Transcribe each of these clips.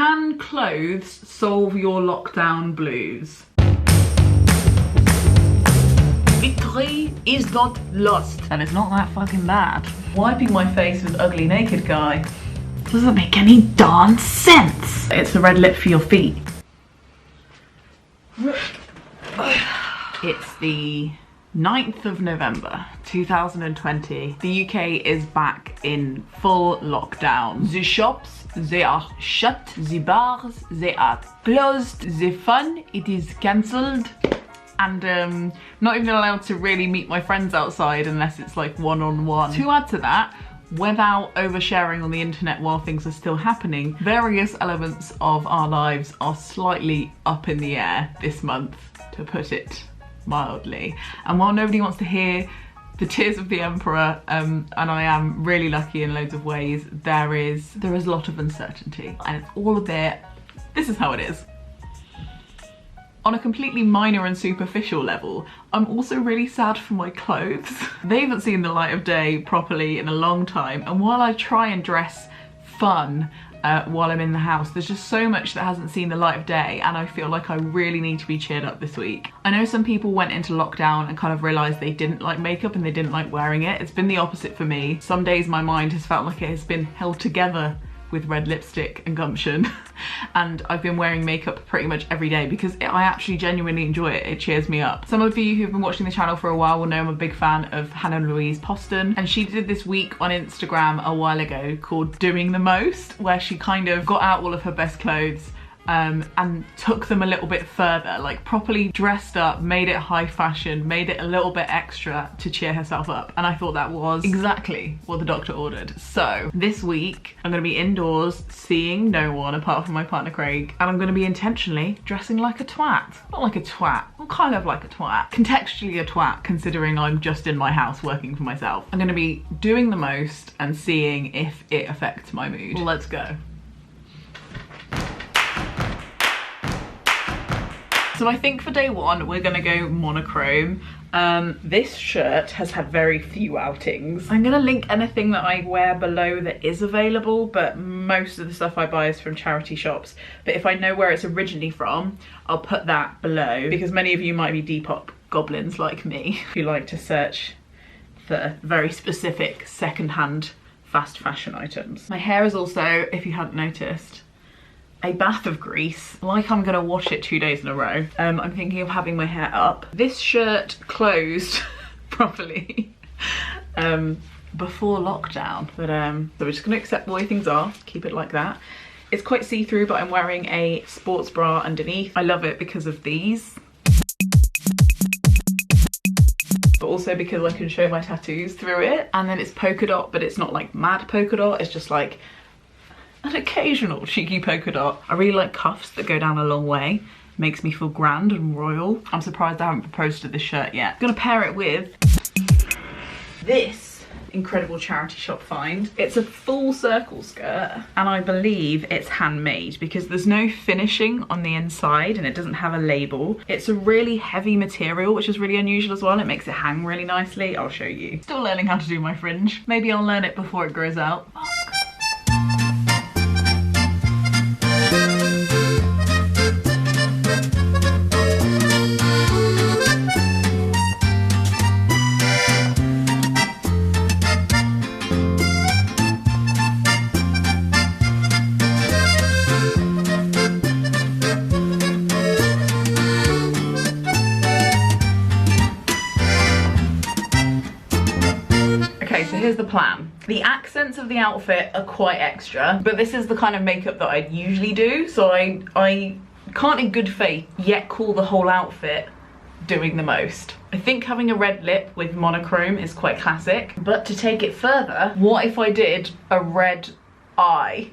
Can clothes solve your lockdown blues? Victory is not lost. And it's not that fucking bad. Wiping my face with ugly naked guy doesn't make any darn sense. It's the red lip for your feet. It's the 9th of November 2020. The UK is back in full lockdown. The shops, they are shut. The bars, they are closed. The fun, it is cancelled. And not even allowed to really meet my friends outside unless it's like one-on-one. To add to that, without oversharing on the internet while things are still happening, various elements of our lives are slightly up in the air this month, to put it mildly. And while nobody wants to hear the tears of the emperor, and I am really lucky in loads of ways, there is a lot of uncertainty, and it's all a bit, this is how it is. On a completely minor and superficial level, I'm also really sad for my clothes. They haven't seen the light of day properly in a long time, and while I try and dress fun while I'm in the house, there's just so much that hasn't seen the light of day, and I feel like I really need to be cheered up this week. I know some people went into lockdown and kind of realised they didn't like makeup and they didn't like wearing it. It's been the opposite for me. Some days my mind has felt like it has been held together with red lipstick and gumption, and I've been wearing makeup pretty much every day because I actually genuinely enjoy it. It cheers me up. Some of you who've been watching the channel for a while will know I'm a big fan of Hannah Louise Poston, and she did this week on Instagram a while ago called Doing the Most, where she kind of got out all of her best clothes and took them a little bit further, like properly dressed up, made it high fashion, made it a little bit extra to cheer herself up. And I thought that was exactly what the doctor ordered. So this week I'm gonna be indoors seeing no one apart from my partner Craig, and I'm gonna be intentionally dressing like a twat. Not like a twat, I'm kind of like a twat. Contextually a twat, considering I'm just in my house working for myself. I'm gonna be doing the most and seeing if it affects my mood. Let's go. So I think for day one, we're gonna go monochrome. This shirt has had very few outings. I'm gonna link anything that I wear below that is available, but most of the stuff I buy is from charity shops. But if I know where it's originally from, I'll put that below, because many of you might be Depop goblins like me, who like to search for very specific secondhand fast fashion items. My hair is also, if you hadn't noticed, a bath of grease, like I'm gonna wash it 2 days in a row. I'm thinking of having my hair up. This shirt closed properly before lockdown, but so we're just gonna accept the way things are, keep it like that. It's quite see-through, but I'm wearing a sports bra underneath. I love it because of these, but also because I can show my tattoos through it. And then it's polka dot, but it's not like mad polka dot, it's just like an occasional cheeky polka dot. I really like cuffs that go down a long way. Makes me feel grand and royal. I'm surprised I haven't proposed to this shirt yet. I'm gonna pair it with this incredible charity shop find. It's a full circle skirt, and I believe it's handmade because there's no finishing on the inside and it doesn't have a label. It's a really heavy material, which is really unusual as well. It makes it hang really nicely. I'll show you. Still learning how to do my fringe. Maybe I'll learn it before it grows out. Here's the plan. The accents of the outfit are quite extra, but this is the kind of makeup that I'd usually do, so I can't in good faith yet call the whole outfit doing the most. I think having a red lip with monochrome is quite classic, but to take it further, what if I did a red eye?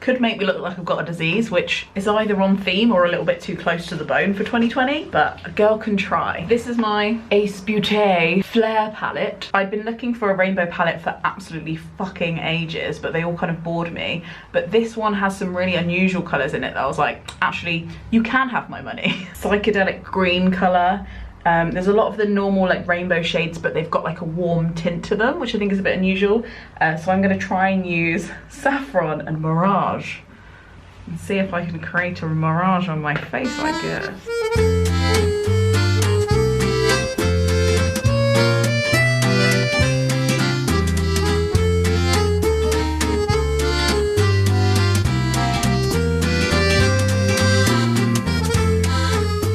Could make me look like I've got a disease, which is either on theme or a little bit too close to the bone for 2020, but a girl can try. This is my ASOS Beauty Flare palette. I'd been looking for a rainbow palette for absolutely fucking ages, but they all kind of bored me. But this one has some really unusual colours in it that I was like, actually, you can have my money. Psychedelic green colour. There's a lot of the normal like rainbow shades, but they've got like a warm tint to them, which I think is a bit unusual. So I'm gonna try and use Saffron and Mirage and see if I can create a mirage on my face, I guess.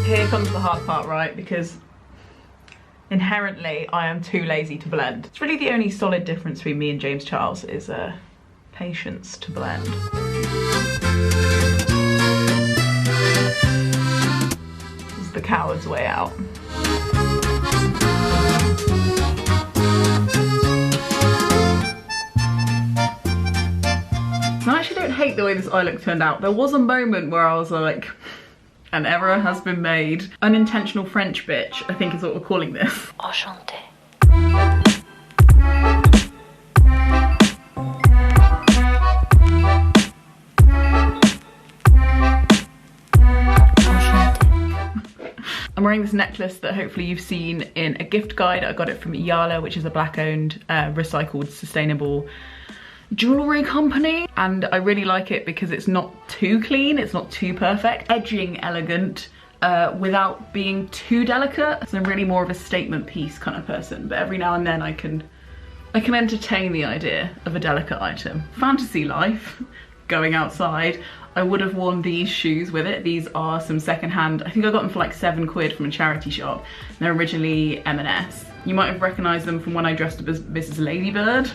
Here comes the hard part, right? Because inherently I am too lazy to blend. It's really the only solid difference between me and James Charles is patience to blend. This is the coward's way out. I actually don't hate the way this eye look turned out. There was a moment where I was like, an error has been made. Unintentional French bitch, I think is what we're calling this. Enchanté. I'm wearing this necklace that hopefully you've seen in a gift guide. I got it from Joules, which is a black-owned, recycled, sustainable jewellery company, and I really like it because it's not too clean, it's not too perfect, edging elegant without being too delicate. So I'm really more of a statement piece kind of person, but every now and then I can entertain the idea of a delicate item. Fantasy life, going outside, I would have worn these shoes with it. These are some secondhand, I think I got them for like £7 from a charity shop. They're originally M&S. You might have recognised them from when I dressed up as Mrs. Ladybird.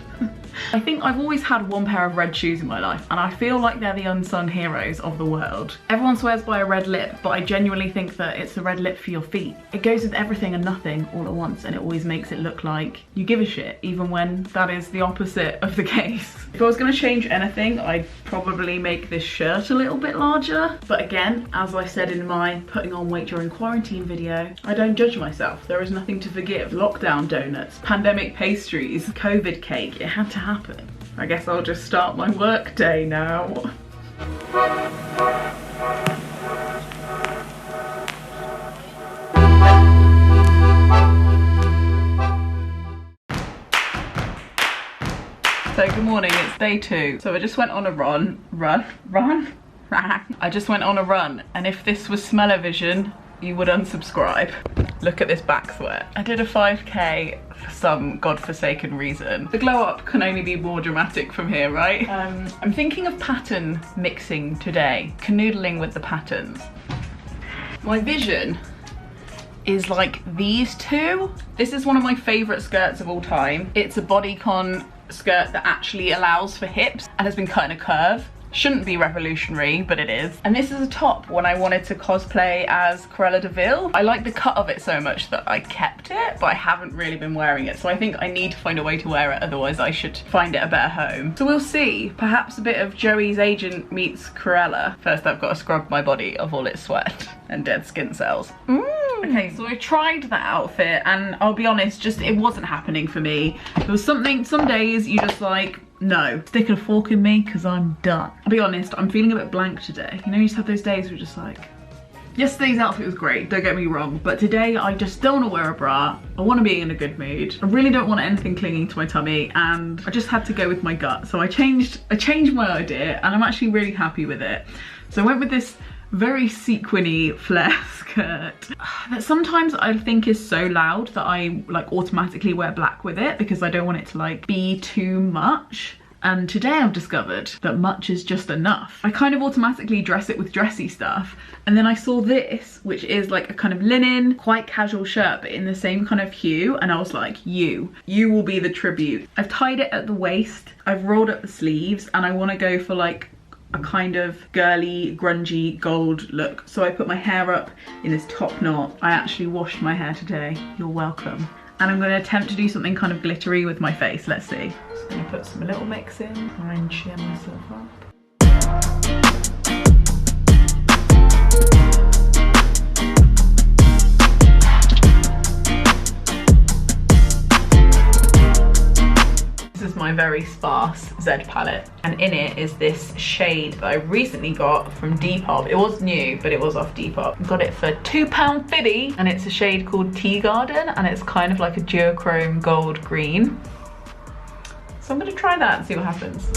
I think I've always had one pair of red shoes in my life, and I feel like they're the unsung heroes of the world. Everyone swears by a red lip, but I genuinely think that it's a red lip for your feet. It goes with everything and nothing all at once, and it always makes it look like you give a shit, even when that is the opposite of the case. If I was gonna change anything, I'd probably make this shirt a little bit larger. But again, as I said in my putting on weight during quarantine video, I don't judge myself. There is nothing to forgive. Lockdown donuts, pandemic pastries, COVID cake, it had to happen. I guess I'll just start my work day now. So good morning, it's day 2. So I just went on a run. I just went on a run, and if this was smell-o-vision, you would unsubscribe. Look at this back sweat. I did a 5K for some godforsaken reason. The glow up can only be more dramatic from here, right? I'm thinking of pattern mixing today, canoodling with the patterns. My vision is like these two. This is one of my favorite skirts of all time. It's a bodycon skirt that actually allows for hips and has been cut in a curve. Shouldn't be revolutionary, but it is. And this is a top when I wanted to cosplay as Cruella de Vil. I like the cut of it so much that I kept it, but I haven't really been wearing it. So I think I need to find a way to wear it, otherwise I should find it a better home. So we'll see. Perhaps a bit of Joey's Agent meets Cruella. First I've got to scrub my body of all its sweat and dead skin cells. Okay, so I tried that outfit, and I'll be honest, just it wasn't happening for me. There was something, some days you just like, no, stick a fork in me because I'm done. I'll be honest, I'm feeling a bit blank today. You know, you just have those days where you're just like, yesterday's outfit was great, don't get me wrong, but today I just don't want to wear a bra. I want to be in a good mood. I really don't want anything clinging to my tummy, and I just had to go with my gut. So I changed my idea, and I'm actually really happy with it. So I went with this very sequin-y flare skirt that sometimes I think is so loud that I like automatically wear black with it because I don't want it to like be too much. And today I've discovered that much is just enough. I kind of automatically dress it with dressy stuff, and then I saw this, which is like a kind of linen, quite casual shirt, but in the same kind of hue, and I was like, you will be the tribute. I've tied it at the waist, I've rolled up the sleeves, and I want to go for like a kind of girly, grungy gold look. So I put my hair up in this top knot. I actually washed my hair today. You're welcome. And I'm going to attempt to do something kind of glittery with my face. Let's see. Just going to put some little mix in, try and cheer myself up. This is my very sparse Z palette, and in it is this shade that I recently got from Depop. It was new, but it was off Depop. Got it for £2.50, and it's a shade called Tea Garden, and it's kind of like a duochrome gold green. So I'm gonna try that and see what happens.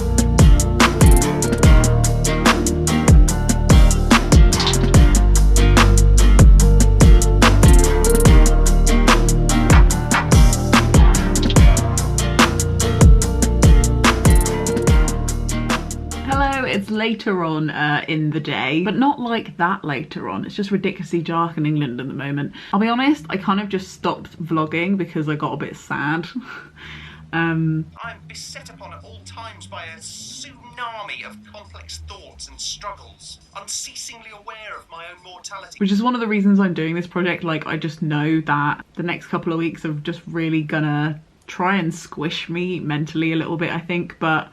it's later on in the day, but not like that later on. It's just ridiculously dark in England at the moment. I'll be honest, I kind of just stopped vlogging because I got a bit sad. I'm beset upon at all times by a tsunami of complex thoughts and struggles, unceasingly aware of my own mortality. Which is one of the reasons I'm doing this project. Like, I just know that the next couple of weeks are just really gonna try and squish me mentally a little bit, I think, but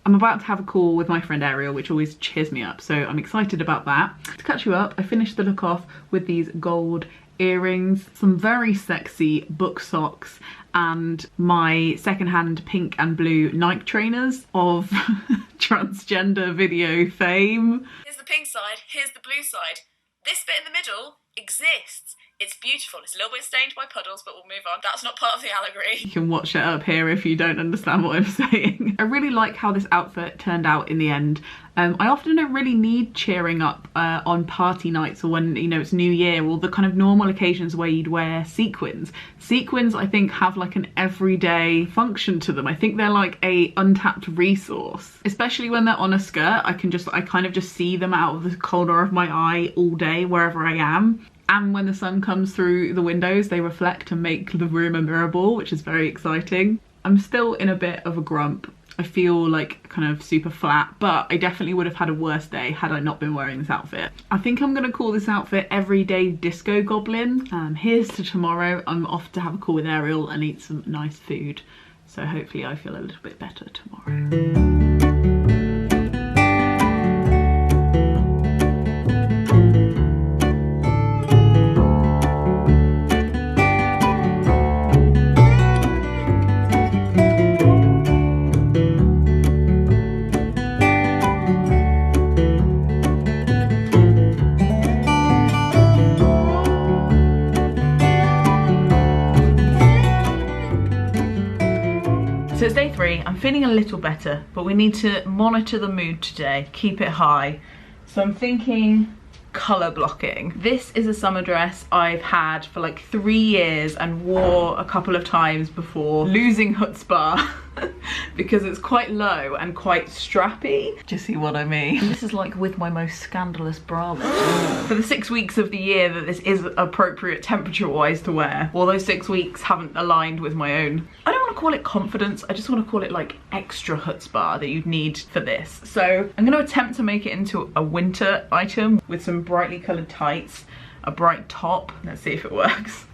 I'm about to have a call with my friend Ariel, which always cheers me up, so I'm excited about that. To catch you up, I finished the look off with these gold earrings, some very sexy book socks, and my secondhand pink and blue Nike trainers of transgender video fame. Here's the pink side, here's the blue side. This bit in the middle exists. It's beautiful. It's a little bit stained by puddles, but we'll move on. That's not part of the allegory. You can watch it up here if you don't understand what I'm saying. I really like how this outfit turned out in the end. I often don't really need cheering up on party nights or when, you know, it's New Year, or the kind of normal occasions where you'd wear sequins. Sequins, I think, have like an everyday function to them. I think they're like a untapped resource, especially when they're on a skirt. I kind of just see them out of the corner of my eye all day, wherever I am. And when the sun comes through the windows, they reflect and make the room a mirror ball, which is very exciting. I'm still in a bit of a grump. I feel like kind of super flat, but I definitely would have had a worse day had I not been wearing this outfit. I think I'm gonna call this outfit Everyday Disco Goblin. Here's to tomorrow. I'm off to have a call with Ariel and eat some nice food. So hopefully I feel a little bit better tomorrow. So it's day 3, I'm feeling a little better, but we need to monitor the mood today, keep it high. So I'm thinking colour blocking. This is a summer dress I've had for like 3 years and wore a couple of times before losing chutzpah because it's quite low and quite strappy. Do you see what I mean? And this is like with my most scandalous bra. For the 6 weeks of the year that this is appropriate temperature wise to wear, well, those 6 weeks haven't aligned with my own. I don't want to call it confidence, I just want to call it like extra chutzpah that you'd need for this. So I'm going to attempt to make it into a winter item with some brightly coloured tights, a bright top. Let's see if it works.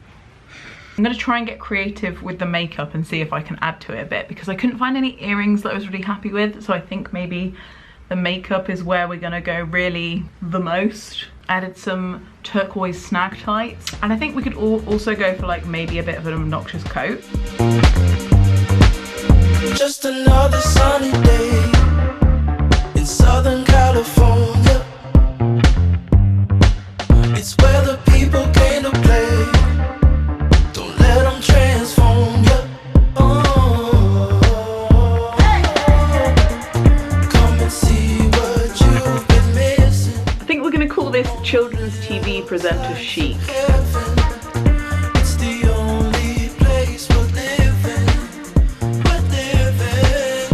I'm going to try and get creative with the makeup and see if I can add to it a bit, because I couldn't find any earrings that I was really happy with, so I think maybe the makeup is where we're going to go really the most. Added some turquoise snag tights, and I think we could also go for like maybe a bit of an obnoxious coat. Just another sunny day in Southern California. It's where the people came to play. Don't let them transform you. Oh, come and see what you've been missing. I think we're going to call this children's TV presenter chic. It's the only place we're living. We're living.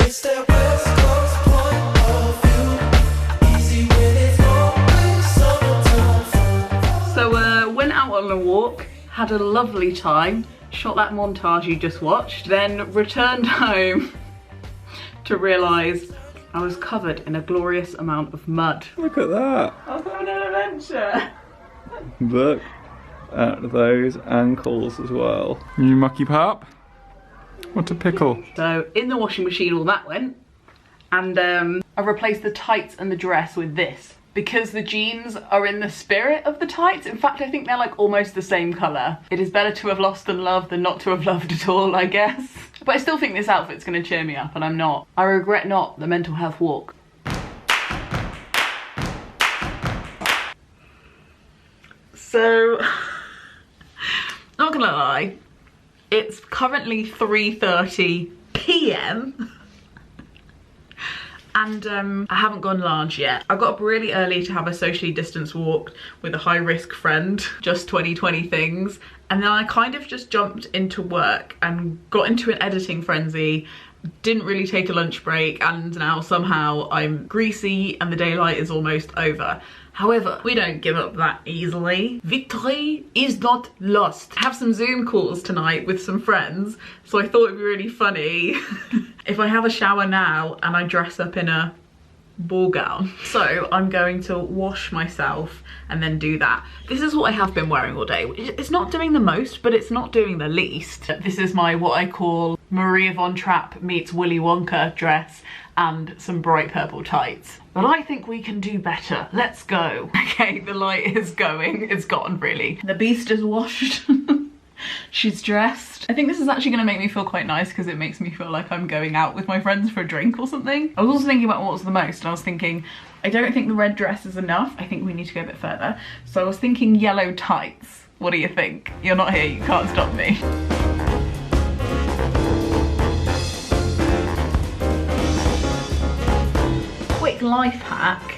It's that West Coast point of view. Easy when it's always summertime. So went out on a walk, had a lovely time, shot that montage you just watched, then returned home to realise I was covered in a glorious amount of mud. Look at that. I was having an adventure. Look at those ankles as well. You mucky pup. What a pickle. So in the washing machine all that went, and I replaced the tights and the dress with this, because the jeans are in the spirit of the tights. In fact, I think they're like almost the same colour. It is better to have lost and loved than not to have loved at all, I guess. But I still think this outfit's gonna cheer me up, and I'm not. I regret not the mental health walk. So, not gonna lie, it's currently 3:30 PM. And I haven't gone large yet. I got up really early to have a socially distanced walk with a high risk friend, just 2020 things. And then I kind of just jumped into work and got into an editing frenzy didn't really take a lunch break, and now somehow I'm greasy and the daylight is almost over. However, we don't give up that easily. Victory is not lost. I have some Zoom calls tonight with some friends, so I thought it'd be really funny if I have a shower now and I dress up in a ball gown. So I'm going to wash myself and then do that. This is what I have been wearing all day. It's not doing the most, but it's not doing the least. This is my, what I call Maria von Trapp meets Willy Wonka dress and some bright purple tights. But I think we can do better. Let's go. Okay, the light is going. It's gone, really. The beast is washed. She's dressed. I think this is actually gonna make me feel quite nice because it makes me feel like I'm going out with my friends for a drink or something. I was also thinking about what was the most, and I was thinking, I don't think the red dress is enough. I think we need to go a bit further. So I was thinking yellow tights. What do you think? You're not here, you can't stop me. Quick life hack.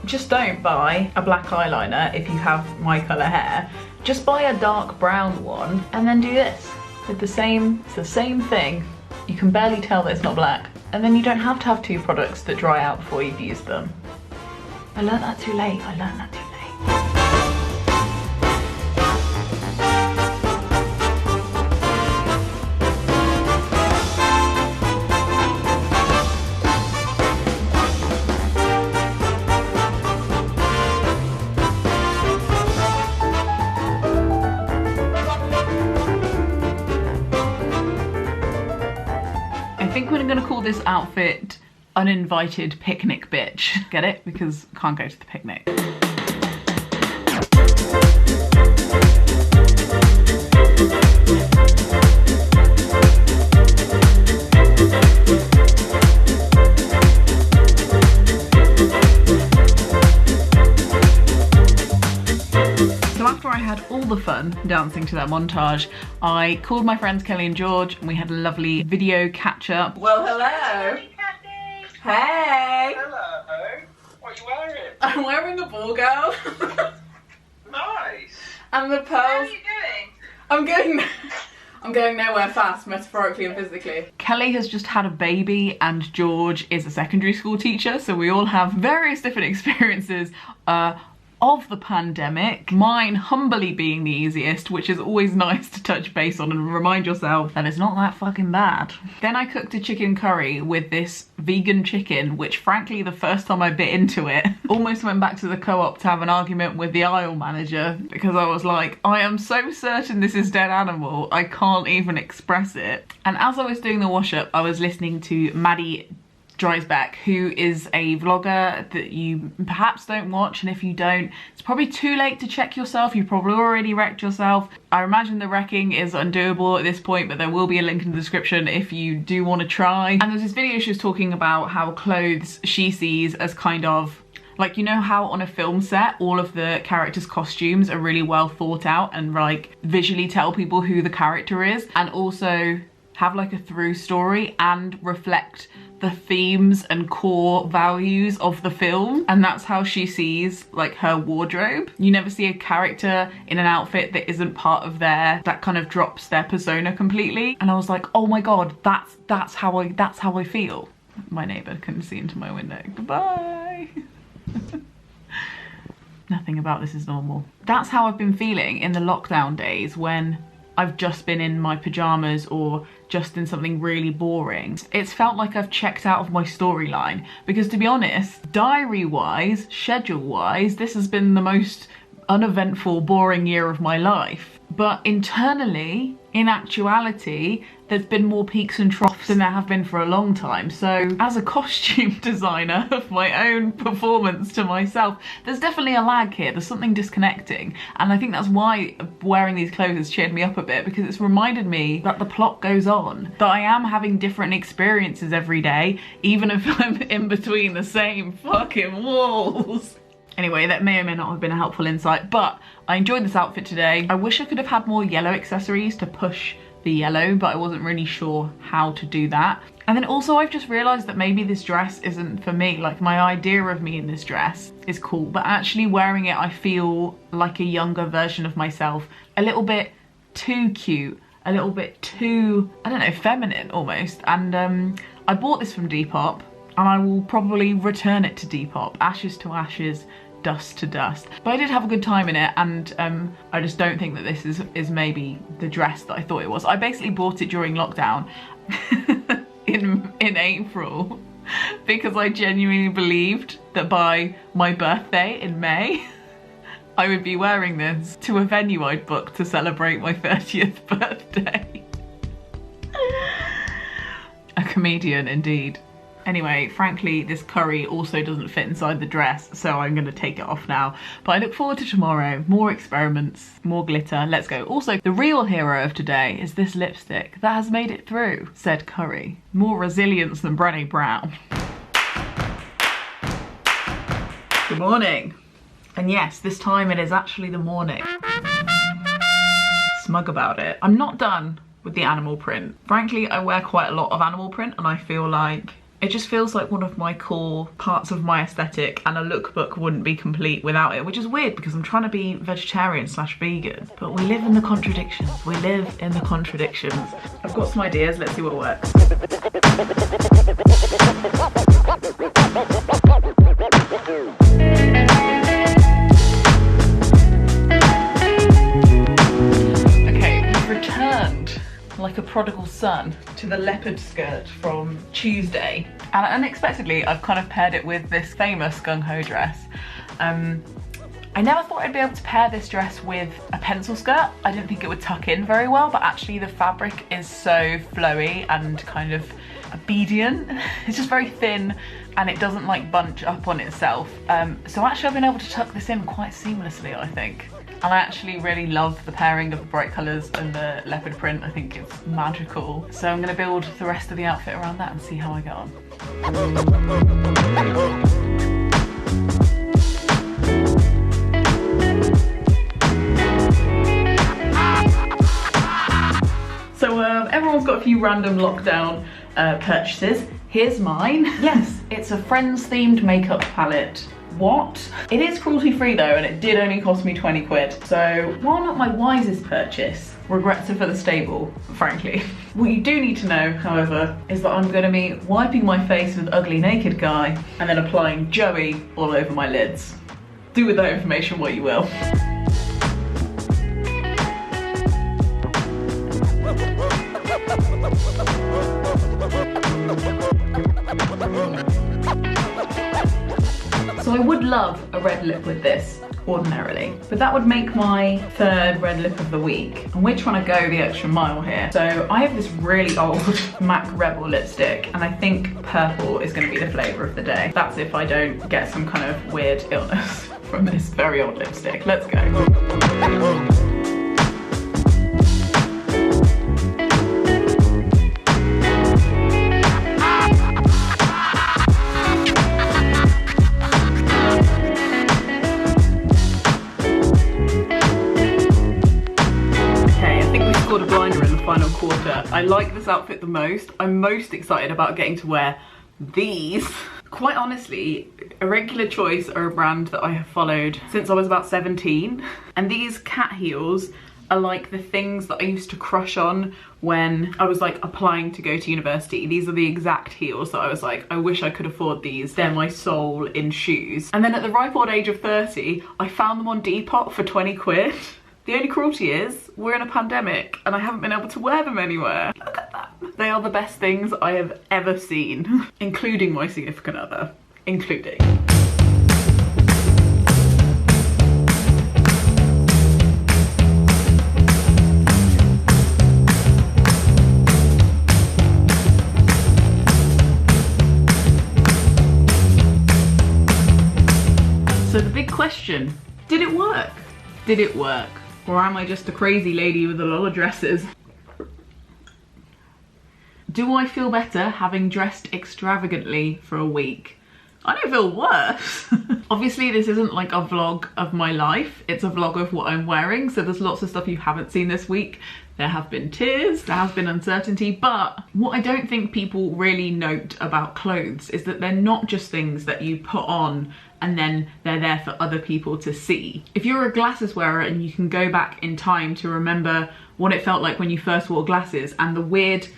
Just don't buy a black eyeliner if you have my colour hair. Just buy a dark brown one and then do this. It's the same thing. You can barely tell that it's not black. And then you don't have to have two products that dry out before you've used them. I learned that too late. I think we're gonna call this outfit Uninvited Picnic Bitch. Get it? Because I can't go to the picnic. All the fun dancing to that montage, I called my friends Kelly and George and we had a lovely video catch up. Well, hello. Hey, Kathy. Hey. Hello. What are you wearing? I'm wearing a ball gown. Nice. And the How pearls. are you doing? I'm going nowhere fast, metaphorically and physically. Kelly has just had a baby and George is a secondary school teacher, so we all have various different experiences of the pandemic, mine humbly being the easiest, which is always nice to touch base on and remind yourself that it's not that fucking bad. Then I cooked a chicken curry with this vegan chicken, which frankly the first time I bit into it, almost went back to the co-op to have an argument with the aisle manager because I was like, I am so certain this is dead animal, I can't even express it. And as I was doing the wash up, I was listening to Maddie Dreisbeck, who is a vlogger that you perhaps don't watch, and if you don't, it's probably too late to check yourself. You've probably already wrecked yourself. I imagine the wrecking is undoable at this point, but there will be a link in the description if you do want to try. And there's this video she was talking about how clothes she sees as kind of like, you know how on a film set all of the characters' costumes are really well thought out and like visually tell people who the character is, and also have like a through story and reflect the themes and core values of the film, and that's how she sees like her wardrobe. You never see a character in an outfit that isn't part of that kind of drops their persona completely. And I was like, oh my god, that's how I feel. My neighbour couldn't see into my window. Goodbye. Nothing about this is normal. That's how I've been feeling in the lockdown days when I've just been in my pajamas or just in something really boring. It's felt like I've checked out of my storyline, because to be honest, diary-wise, schedule-wise, this has been the most uneventful, boring year of my life. But internally, in actuality, there's been more peaks and troughs than there have been for a long time. So as a costume designer of my own performance to myself, there's definitely a lag here. There's something disconnecting. And I think that's why wearing these clothes has cheered me up a bit, because it's reminded me that the plot goes on, that I am having different experiences every day, even if I'm in between the same fucking walls. Anyway, that may or may not have been a helpful insight, but I enjoyed this outfit today. I wish I could have had more yellow accessories to push the yellow, but I wasn't really sure how to do that. And then also I've just realised that maybe this dress isn't for me. Like, my idea of me in this dress is cool, but actually wearing it I feel like a younger version of myself, a little bit too cute, a little bit too, I don't know, feminine almost. And I bought this from Depop and I will probably return it to Depop. Ashes to ashes, dust to dust. But I did have a good time in it, and I just don't think that this is maybe the dress that I thought it was. I basically bought it during lockdown in April because I genuinely believed that by my birthday in May I would be wearing this to a venue I'd booked to celebrate my 30th birthday. A comedian indeed. Anyway, frankly, this curry also doesn't fit inside the dress, so I'm gonna take it off now. But I look forward to tomorrow. More experiments, more glitter, let's go. Also, the real hero of today is this lipstick that has made it through said curry. More resilience than Brené Brown. Good morning. And yes, this time it is actually the morning. Smug about it. I'm not done with the animal print. Frankly, I wear quite a lot of animal print and I feel like it just feels like one of my core parts of my aesthetic, and a lookbook wouldn't be complete without it, which is weird because I'm trying to be vegetarian slash vegan. But we live in the contradictions. We live in the contradictions. I've got some ideas, let's see what works. Okay, we've returned like a prodigal son to the leopard skirt from Tuesday, and unexpectedly I've kind of paired it with this famous Gung Ho dress. I never thought I'd be able to pair this dress with a pencil skirt. I didn't think it would tuck in very well, but actually the fabric is so flowy and kind of obedient. It's just very thin and it doesn't like bunch up on itself. So actually I've been able to tuck this in quite seamlessly, I think. And I actually really love the pairing of the bright colours and the leopard print. I think it's magical. So I'm going to build the rest of the outfit around that and see how I get on. So everyone's got a few random lockdown purchases. Here's mine. Yes, it's a Friends themed makeup palette. What? It is cruelty free though, and it did only cost me 20 quid. So while not my wisest purchase, regrets are for the stable, frankly. What you do need to know, however, is that I'm gonna be wiping my face with Ugly Naked Guy and then applying Joey all over my lids. Do with that information what you will. So I would love a red lip with this, ordinarily, but that would make my third red lip of the week. And we're trying to go the extra mile here. So I have this really old MAC Rebel lipstick, and I think purple is gonna be the flavor of the day. That's if I don't get some kind of weird illness from this very old lipstick. Let's go. Final quarter. I like this outfit the most. I'm most excited about getting to wear these. Quite honestly, Irregular Choice are a brand that I have followed since I was about 17, and these cat heels are like the things that I used to crush on when I was like applying to go to university. These are the exact heels that I was like, I wish I could afford these. They're my soul in shoes. And then at the ripe old age of 30, I found them on Depop for 20 quid. The only cruelty is, we're in a pandemic and I haven't been able to wear them anywhere. Look at them. They are the best things I have ever seen, including my significant other, including. So the big question, did it work? Did it work? Or am I just a crazy lady with a lot of dresses? Do I feel better having dressed extravagantly for a week? I don't feel worse. Obviously this isn't like a vlog of my life, it's a vlog of what I'm wearing, so there's lots of stuff you haven't seen this week there have been tears, there has been uncertainty, but what I don't think people really note about clothes is that they're not just things that you put on and then they're there for other people to see. If you're a glasses wearer and you can go back in time to remember what it felt like when you first wore glasses and the weird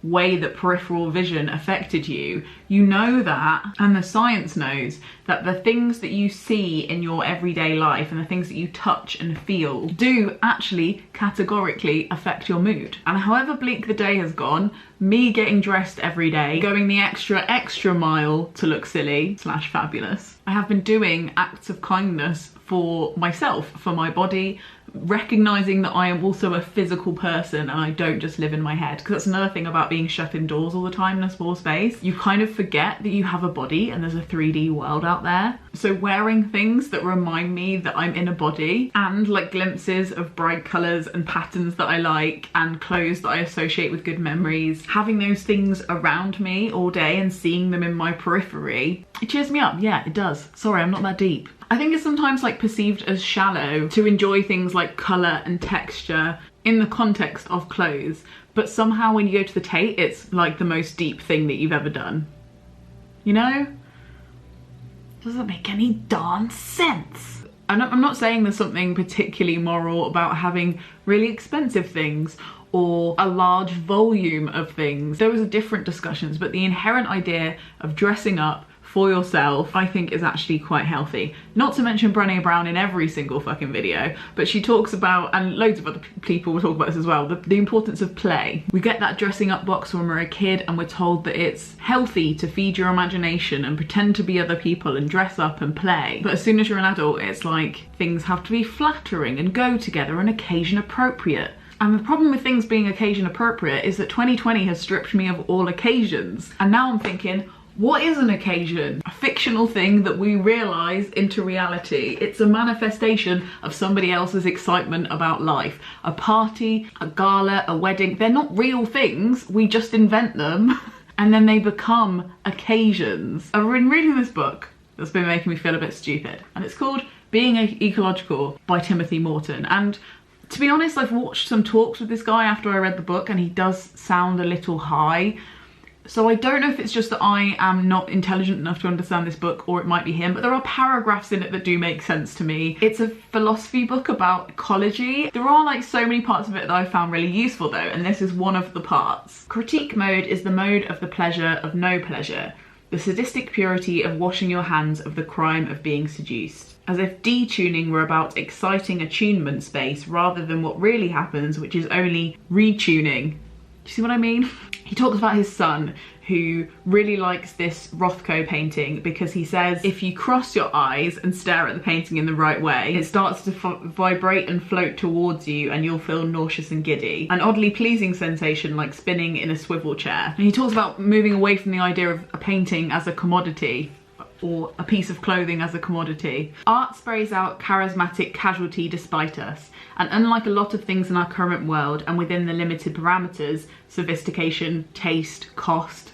way that peripheral vision affected you, you know that, and the science knows that the things that you see in your everyday life and the things that you touch and feel do actually categorically affect your mood. And however bleak the day has gone, me getting dressed every day, going the extra mile to look silly / fabulous, I have been doing acts of kindness for myself, for my body, recognizing that I am also a physical person and I don't just live in my head, because that's another thing about being shut indoors all the time in a small space. You kind of forget that you have a body and there's a 3D world out there. So wearing things that remind me that I'm in a body, and like glimpses of bright colors and patterns that I like and clothes that I associate with good memories, having those things around me all day and seeing them in my periphery, it cheers me up. Yeah, it does. Sorry, I'm not that deep. I think it's sometimes like perceived as shallow to enjoy things like colour and texture in the context of clothes, but somehow when you go to the Tate, it's like the most deep thing that you've ever done. You know? Doesn't make any darn sense. I'm not saying there's something particularly moral about having really expensive things or a large volume of things. Those are different discussions, but the inherent idea of dressing up for yourself, I think, is actually quite healthy. Not to mention Brené Brown in every single fucking video, but she talks about, and loads of other people will talk about this as well, the importance of play. We get that dressing up box when we're a kid and we're told that it's healthy to feed your imagination and pretend to be other people and dress up and play. But as soon as you're an adult, it's like things have to be flattering and go together and occasion appropriate. And the problem with things being occasion appropriate is that 2020 has stripped me of all occasions. And now I'm thinking, what is an occasion? A fictional thing that we realise into reality. It's a manifestation of somebody else's excitement about life. A party, a gala, a wedding, they're not real things, we just invent them and then they become occasions. I've been reading this book that's been making me feel a bit stupid, and it's called Being Ecological by Timothy Morton. And to be honest, I've watched some talks with this guy after I read the book and he does sound a little high. So I don't know if it's just that I am not intelligent enough to understand this book, or it might be him, but there are paragraphs in it that do make sense to me. It's a philosophy book about ecology. There are like so many parts of it that I found really useful though, and this is one of the parts. Critique mode is the mode of the pleasure of no pleasure, the sadistic purity of washing your hands of the crime of being seduced. As if detuning were about exciting attunement space rather than what really happens, which is only retuning. Do you see what I mean? He talks about his son who really likes this Rothko painting because he says if you cross your eyes and stare at the painting in the right way, it starts to vibrate and float towards you and you'll feel nauseous and giddy. An oddly pleasing sensation like spinning in a swivel chair. And he talks about moving away from the idea of a painting as a commodity, or a piece of clothing as a commodity. Art sprays out charismatic casualty despite us, and unlike a lot of things in our current world and within the limited parameters, sophistication, taste, cost,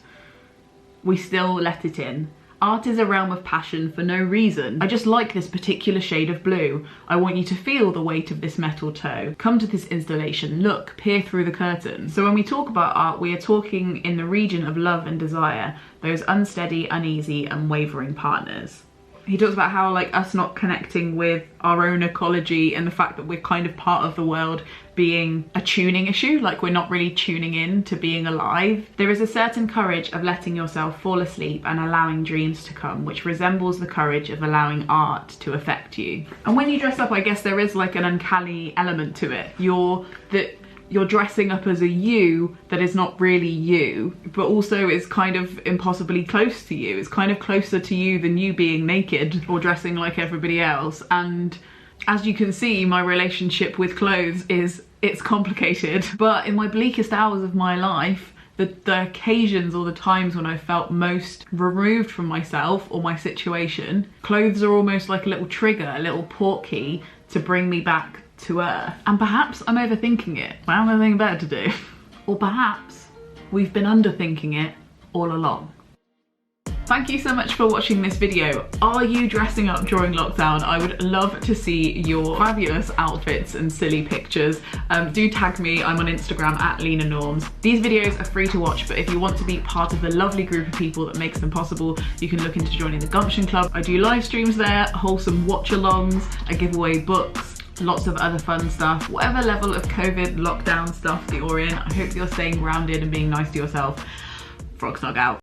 we still let it in. Art is a realm of passion for no reason. I just like this particular shade of blue. I want you to feel the weight of this metal toe. Come to this installation, look, peer through the curtain. So when we talk about art, we are talking in the region of love and desire, those unsteady, uneasy, and wavering partners. He talks about how like us not connecting with our own ecology and the fact that we're kind of part of the world being a tuning issue, like we're not really tuning in to being alive. There is a certain courage of letting yourself fall asleep and allowing dreams to come, which resembles the courage of allowing art to affect you. And when you dress up, I guess there is like an uncanny element to it. You're dressing up as a you that is not really you, but also is kind of impossibly close to you. It's kind of closer to you than you being naked or dressing like everybody else. And as you can see, my relationship with clothes it's complicated. But in my bleakest hours of my life, the occasions or the times when I felt most removed from myself or my situation, clothes are almost like a little trigger, a little portkey to bring me back to earth. And perhaps I'm overthinking it. I have nothing better to do. Or perhaps we've been underthinking it all along. Thank you so much for watching this video. Are you dressing up during lockdown? I would love to see your fabulous outfits and silly pictures. Do tag me, I'm on Instagram at LenaNorms. These videos are free to watch, but if you want to be part of the lovely group of people that makes them possible, you can look into joining the Gumption Club. I do live streams there, wholesome watch-alongs, I give away books, lots of other fun stuff. Whatever level of COVID lockdown stuff that you're in, I hope you're staying grounded and being nice to yourself. Frog Snog out.